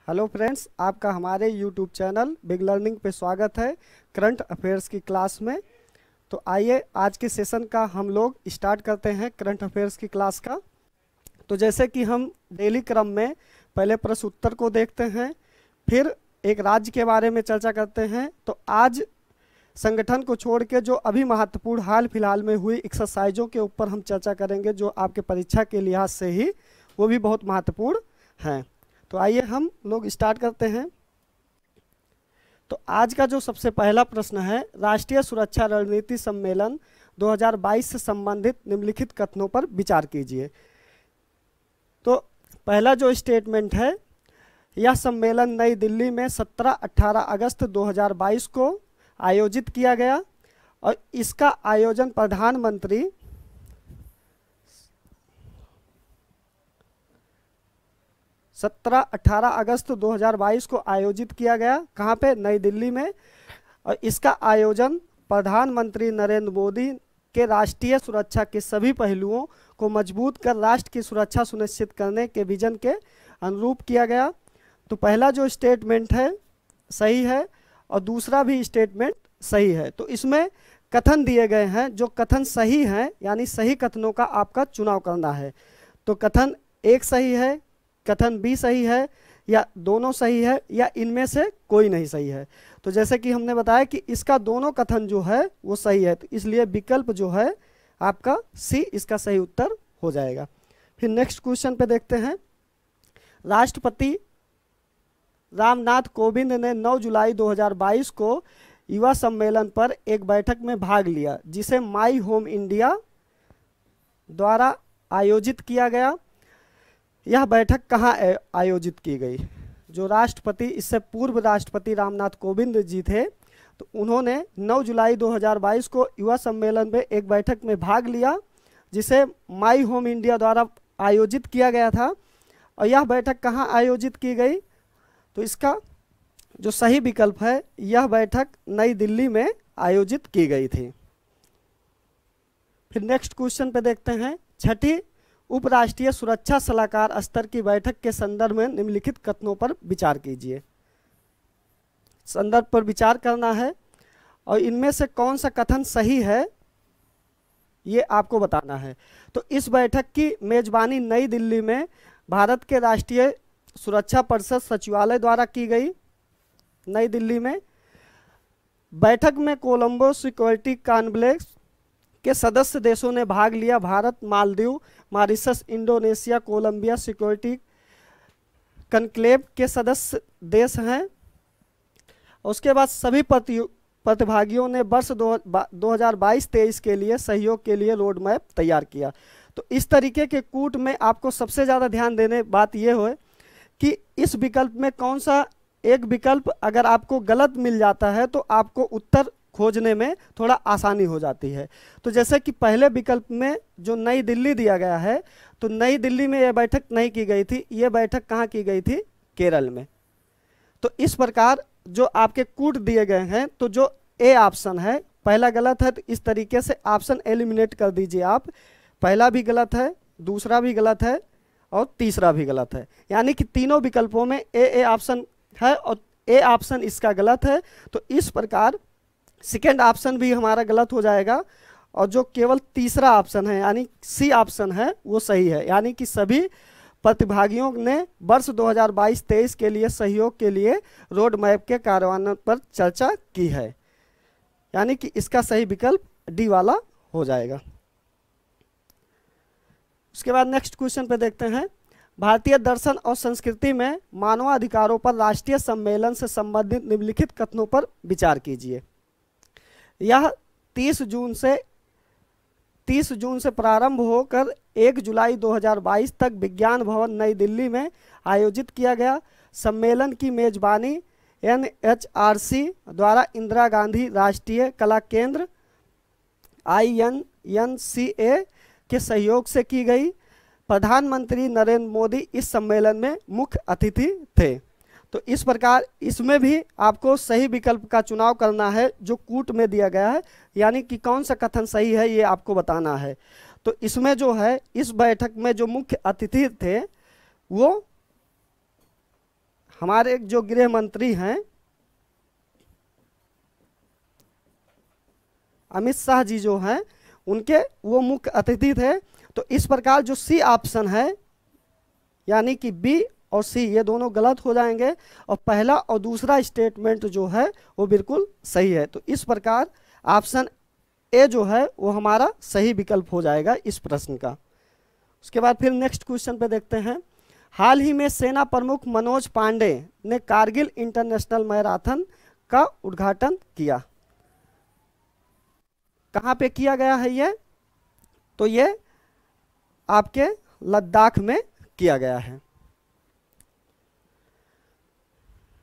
Hello friends, आपका हमारे YouTube channel big learning पे स्वागत है करंट अफेयर्स की क्लास में। तो आइए आज के सेशन का हम लोग स्टार्ट करते हैं करंट अफेयर्स की क्लास का। तो जैसे कि हम डेली क्रम में पहले प्रश्न उत्तर को देखते हैं, फिर एक राज्य के बारे में चर्चा करते हैं। तो आज संगठन को छोड़ के जो अभी महत्वपूर्ण हाल फिलहाल में हुई एक्सरसाइजों के ऊपर हम चर्चा करेंगे, जो आपके परीक्षा के लिहाज से ही वो भी बहुत महत्वपूर्ण हैं। तो आइए हम लोग स्टार्ट करते हैं। तो आज का जो सबसे पहला प्रश्न है, राष्ट्रीय सुरक्षा रणनीति सम्मेलन 2022 से संबंधित निम्नलिखित कथनों पर विचार कीजिए। तो पहला जो स्टेटमेंट है, यह सम्मेलन नई दिल्ली में 17-18 अगस्त 2022 को आयोजित किया गया और इसका आयोजन प्रधानमंत्री 17-18 अगस्त 2022 को आयोजित किया गया। कहाँ पे? नई दिल्ली में। और इसका आयोजन प्रधानमंत्री नरेंद्र मोदी के राष्ट्रीय सुरक्षा के सभी पहलुओं को मजबूत कर राष्ट्र की सुरक्षा सुनिश्चित करने के विजन के अनुरूप किया गया। तो पहला जो स्टेटमेंट है सही है और दूसरा भी स्टेटमेंट सही है। तो इसमें कथन दिए गए हैं, जो कथन सही हैं, यानी सही कथनों का आपका चुनाव करना है। तो कथन एक सही है, कथन बी सही है, या दोनों सही है, या इनमें से कोई नहीं सही है। तो जैसे कि हमने बताया कि इसका दोनों कथन जो है वो सही है, तो इसलिए विकल्प जो है आपका सी इसका सही उत्तर हो जाएगा। फिर नेक्स्ट क्वेश्चन पे देखते हैं। राष्ट्रपति रामनाथ कोविंद ने 9 जुलाई 2022 को युवा सम्मेलन पर एक बैठक में भाग लिया, जिसे माई होम इंडिया द्वारा आयोजित किया गया। यह बैठक कहाँ आयोजित की गई? जो राष्ट्रपति, इससे पूर्व राष्ट्रपति रामनाथ कोविंद जी थे, तो उन्होंने 9 जुलाई 2022 को युवा सम्मेलन में एक बैठक में भाग लिया, जिसे माई होम इंडिया द्वारा आयोजित किया गया था। और यह बैठक कहाँ आयोजित की गई? तो इसका जो सही विकल्प है, यह बैठक नई दिल्ली में आयोजित की गई थी। फिर नेक्स्ट क्वेश्चन पे देखते हैं। छठी उपराष्ट्रीय सुरक्षा सलाहकार स्तर की बैठक के संदर्भ में निम्नलिखित कथनों पर विचार कीजिए। संदर्भ पर विचार करना है और इनमें से कौन सा कथन सही है ये आपको बताना है। तो इस बैठक की मेजबानी नई दिल्ली में भारत के राष्ट्रीय सुरक्षा परिषद सचिवालय द्वारा की गई, नई दिल्ली में। बैठक में कोलंबो सिक्योरिटी कॉन्क्लेव के सदस्य देशों ने भाग लिया। Bharat, Maldives, Mauritius, Indonesia, Colombo security conclave के सदस्य देश हैं। उसके बाद सभी प्रतिभागियों ने वर्ष 2022-23 के लिए सहयोग के लिए रोड मैप तैयार किया। तो इस तरीके के कूट में आपको सबसे ज़्यादा ध्यान देने बात यह हो कि इस विकल्प में कौन सा एक विकल्प अगर आपको गलत मिल जाता है तो आपको उत्तर खोजने में थोड़ा आसानी हो जाती है। तो जैसे कि पहले विकल्प में जो नई दिल्ली दिया गया है, तो नई दिल्ली में यह बैठक नहीं की गई थी, ये बैठक कहाँ की गई थी? केरल में। तो इस प्रकार जो आपके कूट दिए गए हैं, तो जो ए ऑप्शन है पहला गलत है, तो इस तरीके से ऑप्शन एलिमिनेट कर दीजिए आप। पहला भी गलत है, दूसरा भी गलत है और तीसरा भी गलत है, यानी कि तीनों विकल्पों में ए ऑप्शन है और ए ऑप्शन इसका गलत है। तो इस प्रकार सेकेंड ऑप्शन भी हमारा गलत हो जाएगा और जो केवल तीसरा ऑप्शन है यानी सी ऑप्शन है वो सही है। यानी कि सभी प्रतिभागियों ने वर्ष 2022-23 के लिए सहयोग के लिए रोड मैप के कार्यान्वयन पर चर्चा की है, यानी कि इसका सही विकल्प डी वाला हो जाएगा। उसके बाद नेक्स्ट क्वेश्चन पे देखते हैं। भारतीय दर्शन और संस्कृति में मानवाधिकारों पर राष्ट्रीय सम्मेलन से संबंधित निम्नलिखित कथनों पर विचार कीजिए। यह 30 जून से प्रारंभ होकर 1 जुलाई 2022 तक विज्ञान भवन नई दिल्ली में आयोजित किया गया। सम्मेलन की मेजबानी NHRC द्वारा इंदिरा गांधी राष्ट्रीय कला केंद्र INNCA के सहयोग से की गई। प्रधानमंत्री नरेंद्र मोदी इस सम्मेलन में मुख्य अतिथि थे। तो इस प्रकार इसमें भी आपको सही विकल्प का चुनाव करना है जो कूट में दिया गया है, यानी कि कौन सा कथन सही है ये आपको बताना है। तो इसमें जो है, इस बैठक में जो मुख्य अतिथि थे वो हमारे जो गृह मंत्री हैं अमित शाह जी जो हैं उनके वो मुख्य अतिथि थे। तो इस प्रकार जो सी ऑप्शन है यानी कि बी और सी ये दोनों गलत हो जाएंगे और पहला और दूसरा स्टेटमेंट जो है वो बिल्कुल सही है। तो इस प्रकार ऑप्शन ए जो है वो हमारा सही विकल्प हो जाएगा इस प्रश्न का। उसके बाद फिर नेक्स्ट क्वेश्चन पे देखते हैं। हाल ही में सेना प्रमुख मनोज पांडे ने कारगिल इंटरनेशनल मैराथन का उद्घाटन किया। कहाँ पे किया गया है ये? तो ये आपके लद्दाख में किया गया है।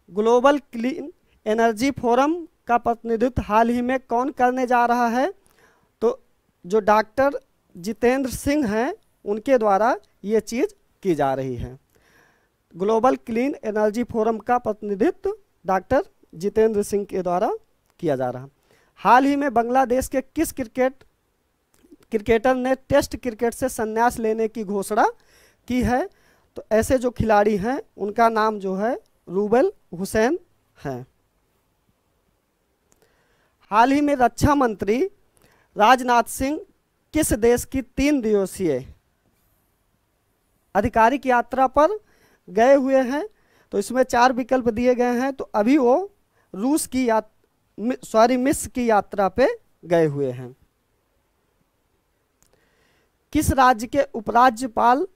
ग्लोबल क्लीन एनर्जी फोरम का प्रतिनिधित्व हाल ही में कौन करने जा रहा है? तो जो डॉक्टर जितेंद्र सिंह हैं उनके द्वारा ये चीज़ की जा रही है। ग्लोबल क्लीन एनर्जी फोरम का प्रतिनिधित्व डॉक्टर जितेंद्र सिंह के द्वारा किया जा रहा है। हाल ही में बांग्लादेश के किस क्रिकेटर ने टेस्ट क्रिकेट से संन्यास लेने की घोषणा की है? तो ऐसे जो खिलाड़ी हैं उनका नाम जो है रूबेल हुसैन है। हाल ही में रक्षा मंत्री राजनाथ सिंह किस देश की 3 दिवसीय आधिकारिक यात्रा पर गए हुए हैं? तो इसमें 4 विकल्प दिए गए हैं। तो अभी वो रूस की मिस्र की यात्रा पे गए हुए हैं। किस राज्य के उपराज्यपाल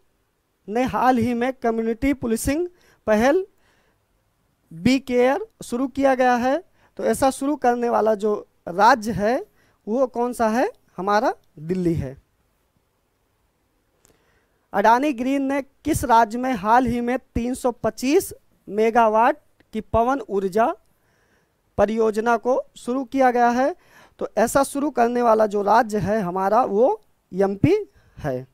ने हाल ही में कम्युनिटी पुलिसिंग पहल बी केयर शुरू किया गया है? तो ऐसा शुरू करने वाला जो राज्य है वो कौन सा है? हमारा दिल्ली है। अडानी ग्रीन ने किस राज्य में हाल ही में 325 मेगावाट की पवन ऊर्जा परियोजना को शुरू किया गया है? तो ऐसा शुरू करने वाला जो राज्य है हमारा वो एमपी है।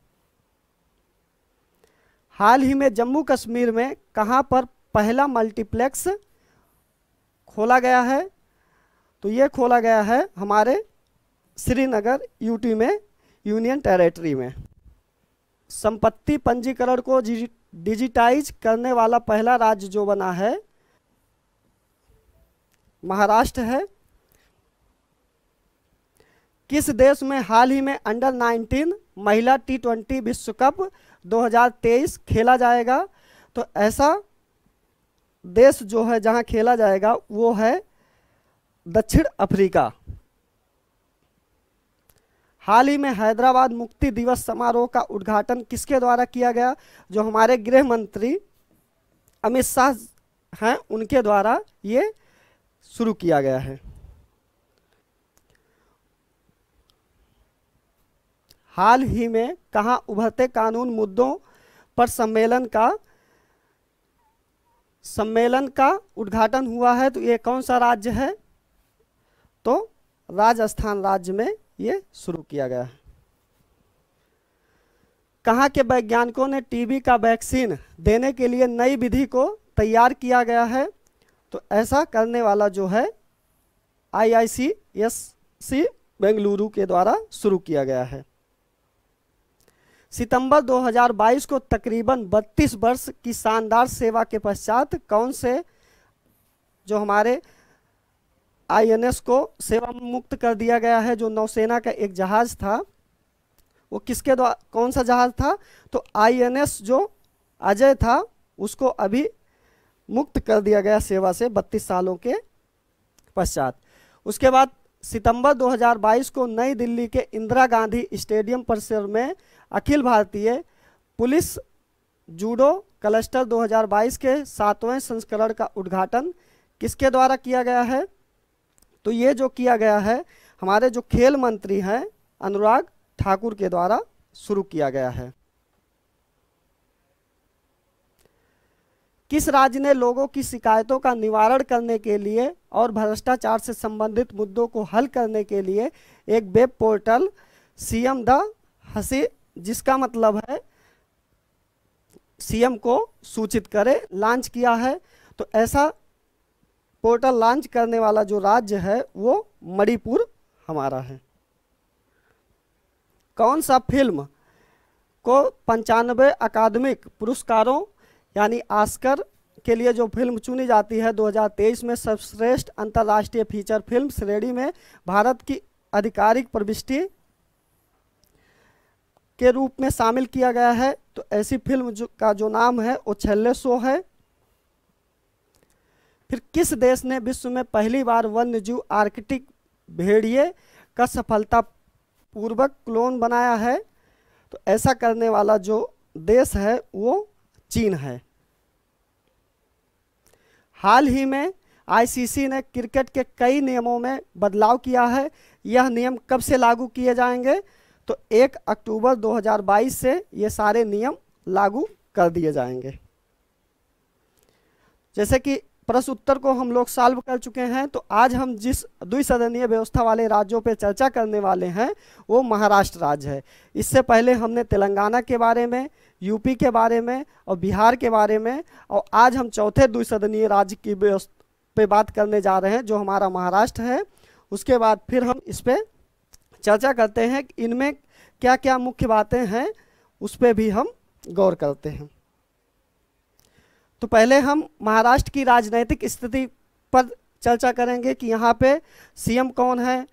हाल ही में जम्मू कश्मीर में कहां पर पहला मल्टीप्लेक्स खोला गया है? तो ये खोला गया है हमारे श्रीनगर यूटी में, यूनियन टेरिटरी में। संपत्ति पंजीकरण को डिजिटाइज करने वाला पहला राज्य जो बना है महाराष्ट्र है। किस देश में हाल ही में अंडर 19 महिला T20 विश्व कप 2023 खेला जाएगा? तो ऐसा देश जो है जहां खेला जाएगा वो है दक्षिण अफ्रीका। हाल ही में हैदराबाद मुक्ति दिवस समारोह का उद्घाटन किसके द्वारा किया गया? जो हमारे गृह मंत्री अमित शाह हैं उनके द्वारा ये शुरू किया गया है। हाल ही में कहां उभरते कानून मुद्दों पर सम्मेलन का उद्घाटन हुआ है? तो ये कौन सा राज्य है? तो राजस्थान राज्य में ये शुरू किया गया है। कहां के वैज्ञानिकों ने टीबी का वैक्सीन देने के लिए नई विधि को तैयार किया गया है? तो ऐसा करने वाला जो है IICSC बेंगलुरु के द्वारा शुरू किया गया है। सितंबर 2022 को तकरीबन 32 वर्ष की शानदार सेवा के पश्चात कौन से जो हमारे INS को सेवा मुक्त कर दिया गया है? जो नौसेना का एक जहाज था वो किसके द्वारा, कौन सा जहाज था? तो INS जो अजय था उसको अभी मुक्त कर दिया गया सेवा से 32 सालों के पश्चात। उसके बाद सितंबर 2022 को नई दिल्ली के इंदिरा गांधी स्टेडियम परिसर में Akhil Bharatiya police judo cluster 2022 के 7वें संस्करण का उद्घाटन किसके द्वारा किया गया है? तो ये जो किया गया है हमारे जो खेल मंत्री हैं अनुराग ठाकुर के द्वारा शुरू किया गया है। किस राज्य ने लोगों की शिकायतों का निवारण करने के लिए और भ्रष्टाचार से संबंधित मुद्दों को हल करने के लिए एक वेब पोर्टल सीएम द हसी, जिसका मतलब है सीएम को सूचित करे, लॉन्च किया है? तो ऐसा पोर्टल लॉन्च करने वाला जो राज्य है वो मणिपुर हमारा है। कौन सा फिल्म को 95 अकादमिक पुरस्कारों यानी ऑस्कर के लिए जो फिल्म चुनी जाती है 2023 में सर्वश्रेष्ठ अंतर्राष्ट्रीय फीचर फिल्म श्रेणी में भारत की आधिकारिक प्रविष्टि के रूप में शामिल किया गया है। तो ऐसी फिल्म का जो नाम है वो छेल्ले शो है। फिर किस देश ने विश्व में पहली बार वन्यजीव आर्कटिक भेड़िए का सफलतापूर्वक क्लोन बनाया है? तो ऐसा करने वाला जो देश है वो चीन है। हाल ही में आईसीसी ने क्रिकेट के कई नियमों में बदलाव किया है। यह नियम कब से लागू किए जाएंगे? तो 1 अक्टूबर 2022 से ये सारे नियम लागू कर दिए जाएंगे। जैसे कि प्रश्न उत्तर को हम लोग सॉल्व कर चुके हैं, तो आज हम जिस द्विसदनीय व्यवस्था वाले राज्यों पे चर्चा करने वाले हैं वो महाराष्ट्र राज्य है। इससे पहले हमने तेलंगाना के बारे में, यूपी के बारे में और बिहार के बारे में, और आज हम चौथे द्विसदनीय राज्य की पे बात करने जा रहे हैं जो हमारा महाराष्ट्र है। उसके बाद फिर हम इस पर चर्चा करते हैं कि इनमें क्या क्या मुख्य बातें हैं, उस पर भी हम गौर करते हैं। तो पहले हम महाराष्ट्र की राजनीतिक स्थिति पर चर्चा करेंगे कि यहाँ पे सीएम कौन है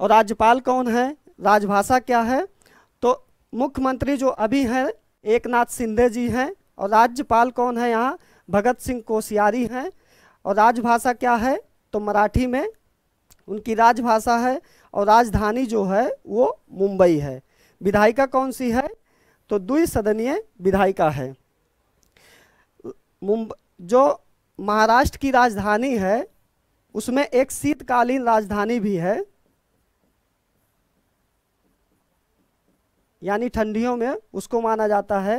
और राज्यपाल कौन है, राजभाषा क्या है। तो मुख्यमंत्री जो अभी हैं एकनाथ शिंदे जी हैं, और राज्यपाल कौन है यहाँ, भगत सिंह कोश्यारी हैं। और राजभाषा क्या है, तो मराठी में उनकी राजभाषा है, और राजधानी जो है वो मुंबई है। विधायिका कौन सी है, तो द्विसदनीय विधायिका है। जो महाराष्ट्र की राजधानी है उसमें एक शीतकालीन राजधानी भी है, यानी ठंडियों में उसको माना जाता है,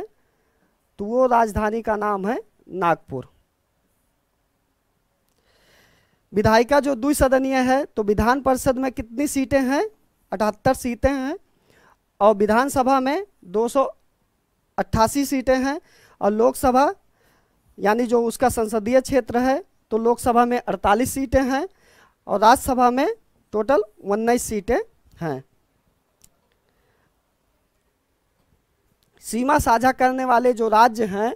तो वो राजधानी का नाम है नागपुर। विधायिका जो द्विसदनीय है, तो विधान परिषद में कितनी सीटें हैं, 78 सीटें हैं, और विधानसभा में 288 सीटें हैं, और लोकसभा यानी जो उसका संसदीय क्षेत्र है तो लोकसभा में 48 सीटें हैं, और राज्यसभा में टोटल 19 सीटें हैं। सीमा साझा करने वाले जो राज्य हैं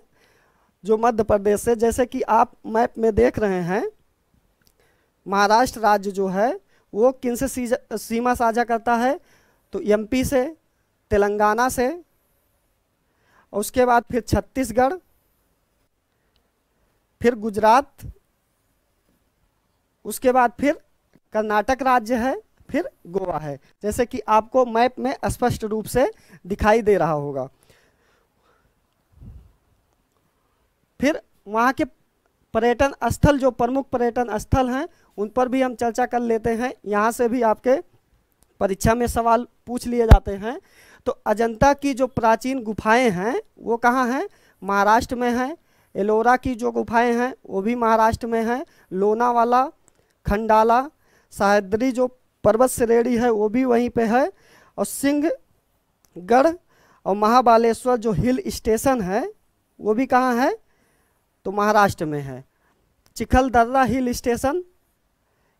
जो मध्य प्रदेश से, जैसे कि आप मैप में देख रहे हैं, महाराष्ट्र राज्य जो है वो किन से सीमा साझा करता है, तो एमपी से, तेलंगाना से, और उसके बाद फिर छत्तीसगढ़, फिर गुजरात, उसके बाद फिर कर्नाटक राज्य है, फिर गोवा है, जैसे कि आपको मैप में स्पष्ट रूप से दिखाई दे रहा होगा। फिर वहाँ के पर्यटन स्थल, जो प्रमुख पर्यटन स्थल हैं, उन पर भी हम चर्चा कर लेते हैं। यहाँ से भी आपके परीक्षा में सवाल पूछ लिए जाते हैं। तो अजंता की जो प्राचीन गुफाएं हैं वो कहाँ हैं, महाराष्ट्र में हैं। एलोरा की जो गुफाएं हैं वो भी महाराष्ट्र में हैं। लोनावाला, खंडाला, सह्याद्री जो पर्वत श्रेणी है वो भी वहीं पे है, और सिंहगढ़ और महाबालेश्वर जो हिल स्टेशन है वो भी कहाँ है, तो महाराष्ट्र में है। चिखलदर्रा हिल स्टेशन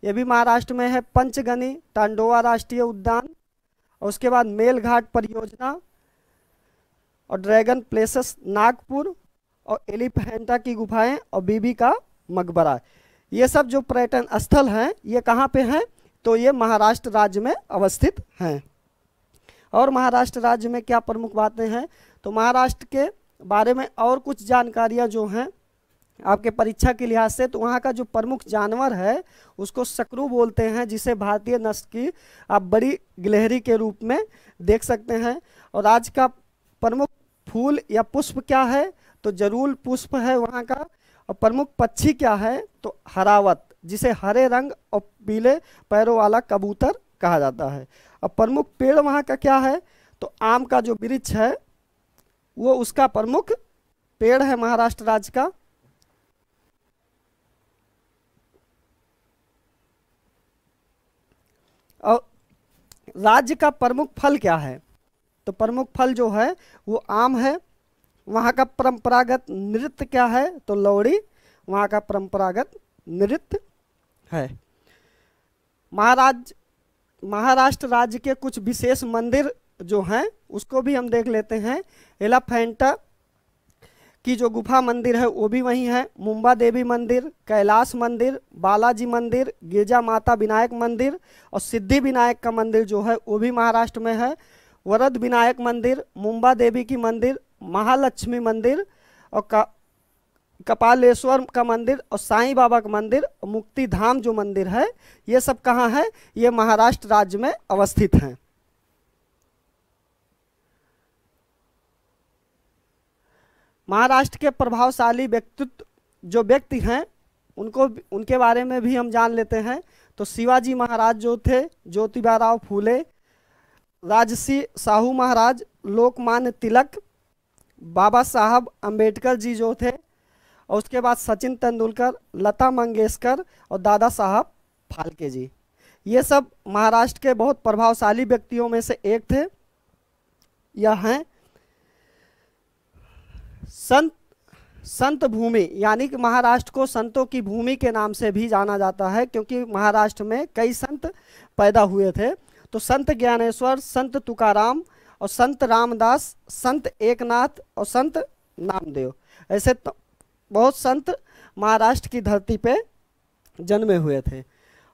ये भी महाराष्ट्र में है। पंचगनी, टांडोवा राष्ट्रीय उद्यान, और उसके बाद मेलघाट परियोजना, और ड्रैगन प्लेसेस नागपुर, और एलिफेंटा की गुफाएं, और बीबी का मकबरा। ये सब जो पर्यटन स्थल हैं ये कहाँ पे हैं, तो ये महाराष्ट्र राज्य में अवस्थित हैं। और महाराष्ट्र राज्य में क्या प्रमुख बातें हैं, तो महाराष्ट्र के बारे में और कुछ जानकारियाँ जो हैं आपके परीक्षा के लिहाज से, तो वहाँ का जो प्रमुख जानवर है उसको सकरू बोलते हैं, जिसे भारतीय नस्ल की आप बड़ी गिलहरी के रूप में देख सकते हैं। और राज्य का प्रमुख फूल या पुष्प क्या है, तो जरूल पुष्प है वहाँ का। और प्रमुख पक्षी क्या है, तो हरावत, जिसे हरे रंग और पीले पैरों वाला कबूतर कहा जाता है। और प्रमुख पेड़ वहाँ का क्या है, तो आम का जो वृक्ष है वो उसका प्रमुख पेड़ है महाराष्ट्र राज्य का। और राज्य का प्रमुख फल क्या है, तो प्रमुख फल जो है वो आम है। वहाँ का परंपरागत नृत्य क्या है, तो लोहड़ी वहाँ का परंपरागत नृत्य है। महाराष्ट्र राज्य के कुछ विशेष मंदिर जो हैं उसको भी हम देख लेते हैं। एलिफेंटा की जो गुफा मंदिर है वो भी वहीं है, मुंबा देवी मंदिर, कैलाश मंदिर, बालाजी मंदिर, गिरजा माता विनायक मंदिर और सिद्धि विनायक का मंदिर जो है वो भी महाराष्ट्र में है, वरद विनायक मंदिर, मुंबा देवी की मंदिर, महालक्ष्मी मंदिर और कपालेश्वर का मंदिर और साईं बाबा का मंदिर और मुक्ति धाम जो मंदिर है, ये सब कहाँ है? ये महाराष्ट्र राज्य में अवस्थित हैं। महाराष्ट्र के प्रभावशाली व्यक्तित्व जो व्यक्ति हैं उनके बारे में भी हम जान लेते हैं। तो शिवाजी महाराज जो थे, ज्योतिबा फूले, राजसी साहू महाराज, लोकमान्य तिलक, बाबा साहब अंबेडकर जी जो थे, और उसके बाद सचिन तेंदुलकर, लता मंगेशकर और दादा साहब फाल्के जी, ये सब महाराष्ट्र के बहुत प्रभावशाली व्यक्तियों में से एक थे। यह हैं संत भूमि, यानी कि महाराष्ट्र को संतों की भूमि के नाम से भी जाना जाता है, क्योंकि महाराष्ट्र में कई संत पैदा हुए थे। तो संत ज्ञानेश्वर, संत तुकाराम और संत रामदास, संत एकनाथ और संत नामदेव, ऐसे बहुत संत महाराष्ट्र की धरती पे जन्मे हुए थे।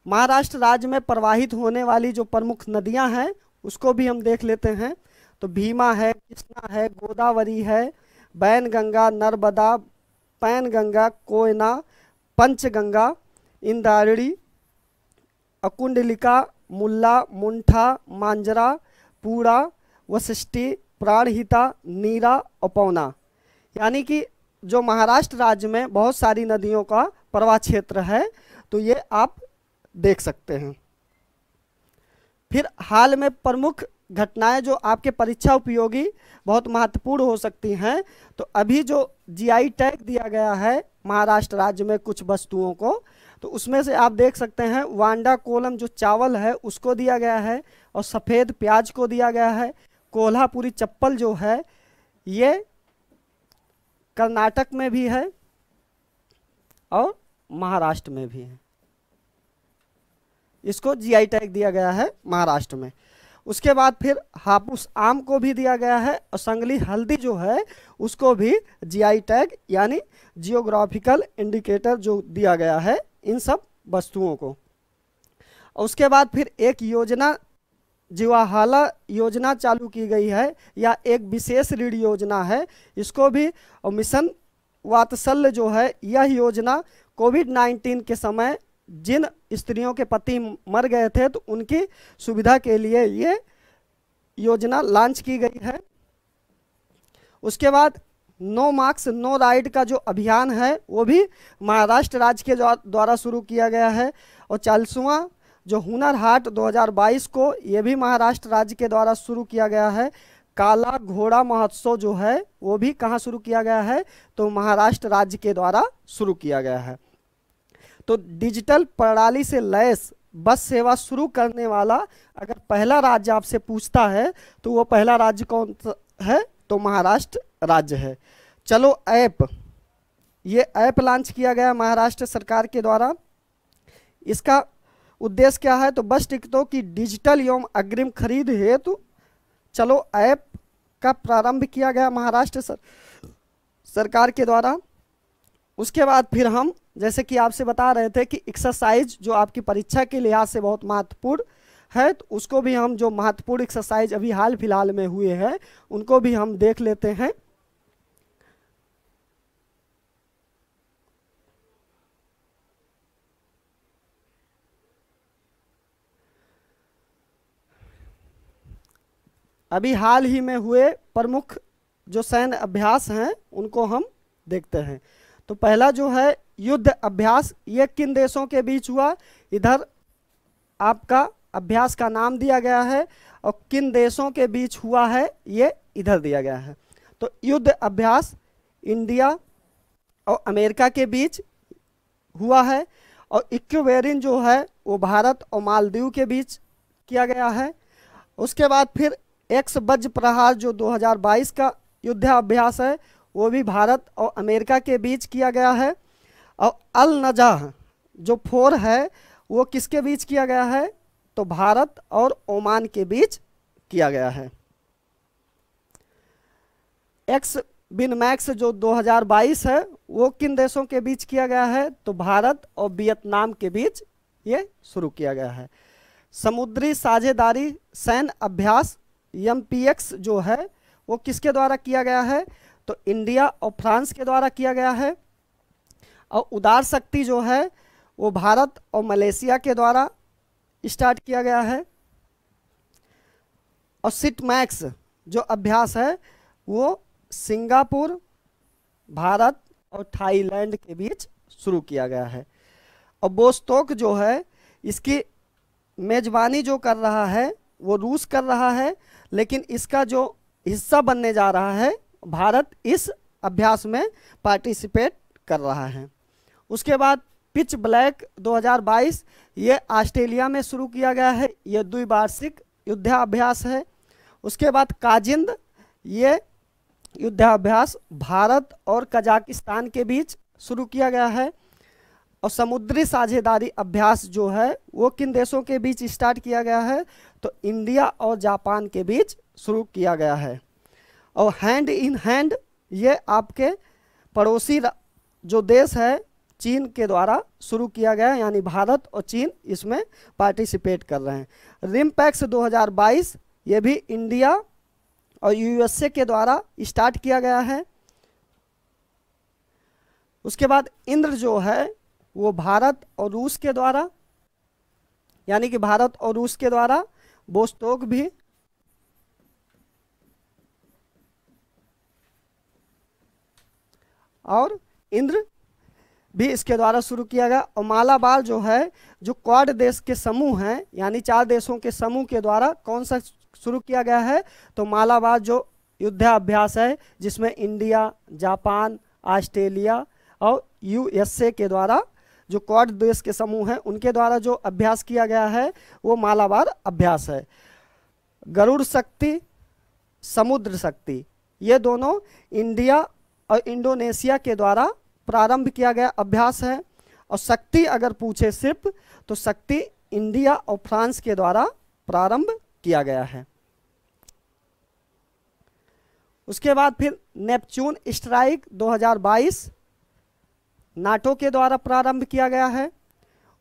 महाराष्ट्र राज्य में प्रवाहित होने वाली जो प्रमुख नदियां हैं उसको भी हम देख लेते हैं। तो भीमा है, कृष्णा है, गोदावरी है, बैनगंगा, नर्मदा, पैनगंगा, कोयना, पंचगंगा, इंद्रायणी, अकुंडलिका, मुल्ला, मुंठा, मांजरा, पूरा, वशिष्ठी, प्राणहिता, नीरा और पौना। यानी कि जो महाराष्ट्र राज्य में बहुत सारी नदियों का प्रवाह क्षेत्र है, तो ये आप देख सकते हैं। फिर हाल में प्रमुख घटनाएं जो आपके परीक्षा उपयोगी बहुत महत्वपूर्ण हो सकती हैं। तो अभी जो जीआई टैग दिया गया है महाराष्ट्र राज्य में कुछ वस्तुओं को, तो उसमें से आप देख सकते हैं वांडा कोलम जो चावल है उसको दिया गया है, और सफ़ेद प्याज को दिया गया है। कोल्हापुरी चप्पल जो है ये कर्नाटक में भी है और महाराष्ट्र में भी है, इसको जीआई टैग दिया गया है महाराष्ट्र में। उसके बाद फिर हापुस आम को भी दिया गया है, और संगली हल्दी जो है उसको भी जीआई टैग यानी जियोग्राफिकल इंडिकेटर जो दिया गया है इन सब वस्तुओं को। और उसके बाद फिर एक योजना जीवाहाला योजना चालू की गई है, या एक विशेष ऋण योजना है, इसको भी, और मिशन वात्सल्य जो है यह योजना कोविड-19 के समय जिन स्त्रियों के पति मर गए थे तो उनकी सुविधा के लिए ये योजना लॉन्च की गई है। उसके बाद नो मार्क्स नो राइड का जो अभियान है वो भी महाराष्ट्र राज्य के द्वारा शुरू किया गया है। और 40वां जो हुनर हाट 2022 को ये भी महाराष्ट्र राज्य के द्वारा शुरू किया गया है। काला घोड़ा महोत्सव जो है वो भी कहाँ शुरू किया गया है? तो महाराष्ट्र राज्य के द्वारा शुरू किया गया है। तो डिजिटल प्रणाली से लैस बस सेवा शुरू करने वाला अगर पहला राज्य आपसे पूछता है तो वो पहला राज्य कौन है? तो महाराष्ट्र राज्य है। चलो ऐप, ये ऐप लॉन्च किया गया महाराष्ट्र सरकार के द्वारा। इसका उद्देश्य क्या है? तो बस टिकटों की डिजिटल एवं अग्रिम खरीद हेतु चलो ऐप का प्रारंभ किया गया महाराष्ट्र सरकार के द्वारा। उसके बाद फिर हम जैसे कि आपसे बता रहे थे कि एक्सरसाइज जो आपकी परीक्षा के लिहाज से बहुत महत्वपूर्ण है, तो उसको भी हम जो महत्वपूर्ण एक्सरसाइज अभी हाल फिलहाल में हुए हैं उनको भी हम देख लेते हैं। अभी हाल ही में हुए प्रमुख जो सैन्य अभ्यास हैं उनको हम देखते हैं। तो पहला जो है युद्ध अभ्यास, ये किन देशों के बीच हुआ? इधर आपका अभ्यास का नाम दिया गया है, और किन देशों के बीच हुआ है ये इधर दिया गया है। तो युद्ध अभ्यास इंडिया और अमेरिका के बीच हुआ है, और इक्वेरिन जो है वो भारत और मालदीव के बीच किया गया है। उसके बाद फिर एक्स वज्र प्रहार जो 2022 का युद्धाभ्यास है वो भी भारत और अमेरिका के बीच किया गया है। और अल नजाह जो 4 है वो किसके बीच किया गया है? तो भारत और ओमान के बीच किया गया है। एक्स बिनमैक्स जो 2022 है वो किन देशों के बीच किया गया है, तो भारत और वियतनाम के बीच ये शुरू किया गया है। समुद्री साझेदारी सैन्य अभ्यास MPX जो है वो किसके द्वारा किया गया है, तो इंडिया और फ्रांस के द्वारा किया गया है। और उदार शक्ति जो है वो भारत और मलेशिया के द्वारा स्टार्ट किया गया है। और सिटमैक्स जो अभ्यास है वो सिंगापुर, भारत और थाईलैंड के बीच शुरू किया गया है। और बोस्टोक जो है इसकी मेजबानी जो कर रहा है वो रूस कर रहा है, लेकिन इसका जो हिस्सा बनने जा रहा है भारत इस अभ्यास में पार्टिसिपेट कर रहा है। उसके बाद पिच ब्लैक 2022 ये ऑस्ट्रेलिया में शुरू किया गया है, ये द्विवार्षिक युद्धाभ्यास है। उसके बाद काजिंद ये युद्धाभ्यास भारत और कजाकिस्तान के बीच शुरू किया गया है। और समुद्री साझेदारी अभ्यास जो है वो किन देशों के बीच स्टार्ट किया गया है, तो इंडिया और जापान के बीच शुरू किया गया है। और हैंड इन हैंड ये आपके पड़ोसी जो देश है चीन के द्वारा शुरू किया गया है, यानी भारत और चीन इसमें पार्टिसिपेट कर रहे हैं। रिमपैक्स 2022 ये भी इंडिया और USA के द्वारा स्टार्ट किया गया है। उसके बाद इंद्र जो है वो भारत और रूस के द्वारा, यानी कि भारत और रूस के द्वारा बोस्टोक भी और इंद्र भी इसके द्वारा शुरू किया गया। और मालाबार जो है जो क्वाड देश के समूह हैं, यानी 4 देशों के समूह के द्वारा कौन सा शुरू किया गया है, तो मालाबार जो युद्धाभ्यास है जिसमें इंडिया, जापान, ऑस्ट्रेलिया और USA के द्वारा जो क्वाड देश के समूह हैं उनके द्वारा जो अभ्यास किया गया है वो मालाबार अभ्यास है। गरुड़ शक्ति, समुद्र शक्ति ये दोनों इंडिया और इंडोनेशिया के द्वारा प्रारंभ किया गया अभ्यास है। और शक्ति अगर पूछे सिर्फ तो शक्ति इंडिया और फ्रांस के द्वारा प्रारंभ किया गया है। उसके बाद फिर नेपच्यून स्ट्राइक 2022 नाटो के द्वारा प्रारंभ किया गया है।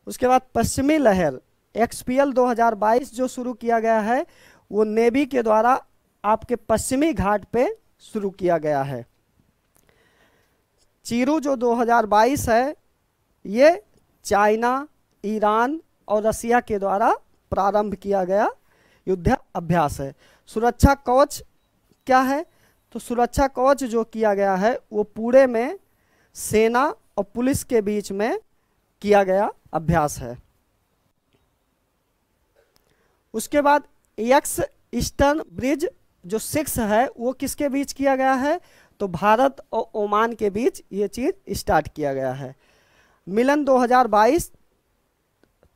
उसके बाद पश्चिमी लहर XPL 2022 जो शुरू किया गया है वो नेवी के द्वारा आपके पश्चिमी घाट पे शुरू किया गया है। चीरू जो 2022 है ये चाइना, ईरान और रसिया के द्वारा प्रारंभ किया गया युद्ध अभ्यास है। सुरक्षा कवच क्या है, तो सुरक्षा कवच जो किया गया है वो पूरे में सेना और पुलिस के बीच में किया गया अभ्यास है। उसके बाद एक्स ईस्टर्न ब्रिज जो 6 है वो किसके बीच किया गया है, तो भारत और ओमान के बीच ये चीज स्टार्ट किया गया है। मिलन 2022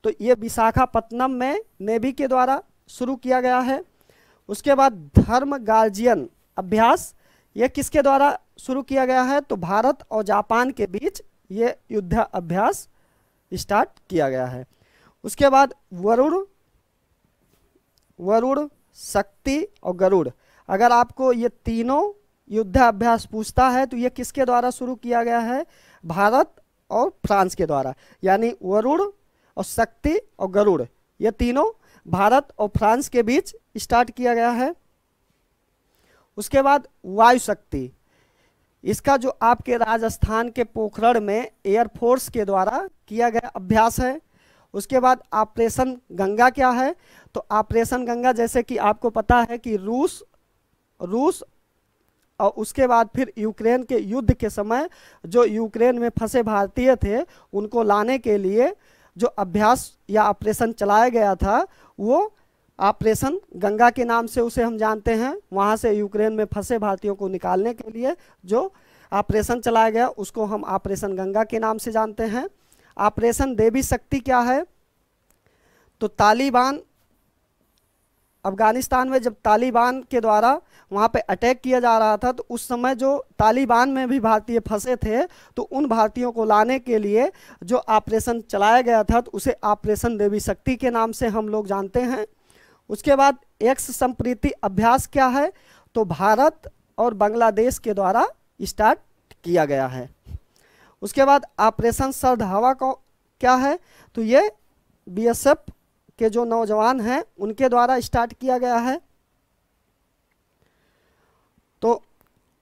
तो ये विशाखापत्तनम में नेवी के द्वारा शुरू किया गया है। उसके बाद धर्म गार्जियन अभ्यास ये किसके द्वारा शुरू किया गया है, तो भारत और जापान के बीच ये युद्ध अभ्यास स्टार्ट किया गया है। उसके बाद वरुण, शक्ति और गरुड़, अगर आपको ये तीनों युद्ध अभ्यास पूछता है तो ये किसके द्वारा शुरू किया गया है, भारत और फ्रांस के द्वारा, यानी वरुण और शक्ति और गरुड़ ये तीनों भारत और फ्रांस के बीच स्टार्ट किया गया है। उसके बाद वायु शक्ति, इसका जो आपके राजस्थान के पोखरण में एयरफोर्स के द्वारा किया गया अभ्यास है। उसके बाद ऑपरेशन गंगा क्या है, तो ऑपरेशन गंगा जैसे कि आपको पता है कि रूस और उसके बाद फिर यूक्रेन के युद्ध के समय जो यूक्रेन में फंसे भारतीय थे उनको लाने के लिए जो अभ्यास या ऑपरेशन चलाया गया था वो ऑपरेशन गंगा के नाम से उसे हम जानते हैं। वहाँ से यूक्रेन में फंसे भारतीयों को निकालने के लिए जो ऑपरेशन चलाया गया उसको हम ऑपरेशन गंगा के नाम से जानते हैं। ऑपरेशन देवी शक्ति क्या है, तो तालिबान अफगानिस्तान में जब तालिबान के द्वारा वहाँ पे अटैक किया जा रहा था तो उस समय जो तालिबान में भी भारतीय फंसे थे तो उन भारतीयों को लाने के लिए जो ऑपरेशन चलाया गया था तो उसे ऑपरेशन देवी शक्ति के नाम से हम लोग जानते हैं। उसके बाद एक्स संप्रीति अभ्यास क्या है, तो भारत और बांग्लादेश के द्वारा स्टार्ट किया गया है। उसके बाद ऑपरेशन सर्द हवा को क्या है, तो ये बीएसएफ के जो नौजवान हैं उनके द्वारा स्टार्ट किया गया है। तो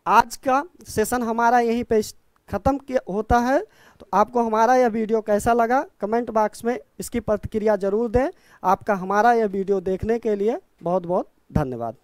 आज का सेशन हमारा यहीं पे ख़त्म होता है। तो आपको हमारा यह वीडियो कैसा लगा कमेंट बॉक्स में इसकी प्रतिक्रिया जरूर दें। आपका हमारा यह वीडियो देखने के लिए बहुत बहुत धन्यवाद।